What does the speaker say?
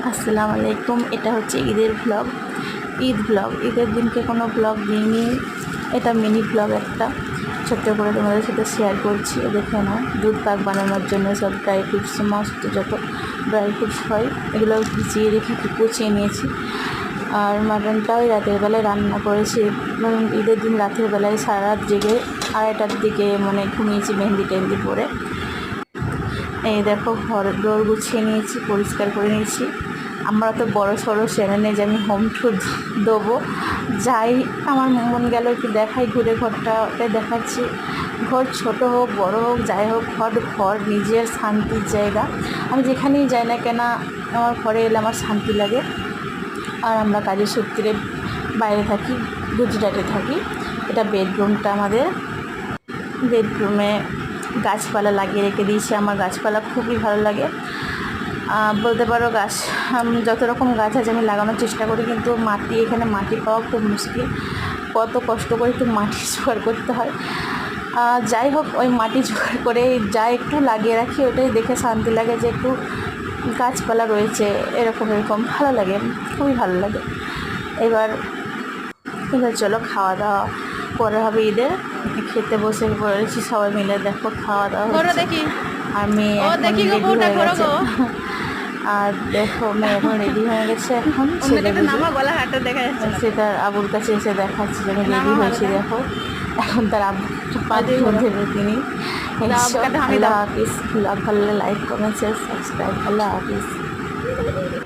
আসসালামু আলাইকুম। এটা হচ্ছে ঈদের ব্লগ, ঈদের দিনকে কোনো ব্লগ দিইনি, এটা মিনি ব্লগ একটা ছোট্ট করে তোমাদের সাথে শেয়ার করছি। দেখে নাও, দুধ পাক বানানোর জন্য সব ড্রাই ফ্রুটস, সমস্ত যত ড্রাই ফ্রুটস হয় এগুলো ভিজিয়ে রেখে কুচিয়ে নিয়েছি। আর মাটনটাও রাতের বেলায় রান্না করেছি। ঈদের দিন রাতের বেলায় সারা রাত জেগে 2:30টার দিকে ঘুমিয়েছি মেহেন্দি টেহেন্দি পরে। এই দেখো, ঘর দোর গুছিয়ে নিয়েছি, পরিষ্কার করে নিয়েছি। আমরা তো বড় সড়ো সেরে নেই যে আমি হোম ট্যুর দেবো, যাই আমার মন গেল একটু দেখাই, ঘুরে ঘরটাকে দেখাচ্ছি। ঘর ছোট হোক বড় হোক যাই হোক, ঘর নিজের শান্তির জায়গা। আমি যেখানেই যাই না কেন আমার ঘরে এলে আমার শান্তি লাগে। আর আমরা কাজের সূত্রে বাইরে থাকি, গুজরাটে থাকি। এটা বেডরুমটা আমাদের। বেডরুমে গাছপালা লাগিয়ে রেখে দিয়েছি। আমার গাছপালা খুবই ভালো লাগে। বলতে পারো গাছ যত রকম গাছ আছে আমি লাগানোর চেষ্টা করি, কিন্তু এখানে মাটি পাওয়া খুব মুশকিল। কত কষ্ট করে একটু মাটি জোগাড় করতে হয়। যাই হোক, ওই মাটি জোগাড় করে যা একটু লাগিয়ে রাখি, ওটাই দেখে শান্তি লাগে যে একটু গাছপালা রয়েছে, এরকম ভালো লাগে, খুবই ভালো লাগে। এবার চলো খাওয়া দাওয়া পরে হবে। ঈদের খেতে বসে পড়েছি সবাই মিলে। দেখো খাওয়া দাওয়া হচ্ছে, আর মেয়ে রেডি হয়ে গেছে। আর দেখো মেয়ে এখন রেডি হয়ে গেছে। এখন সেটা আবুর কাছে এসে দেখাচ্ছি যে আমি রেডি হয়েছি। দেখো এখন তার আবু পাতে দেবে তিনি। আল্লাহ হাফিজ। ব্লগ ভালো লাইক কমেন্ট শেয়ার সাবস্ক্রাইব। আল্লাহ হাফিজ।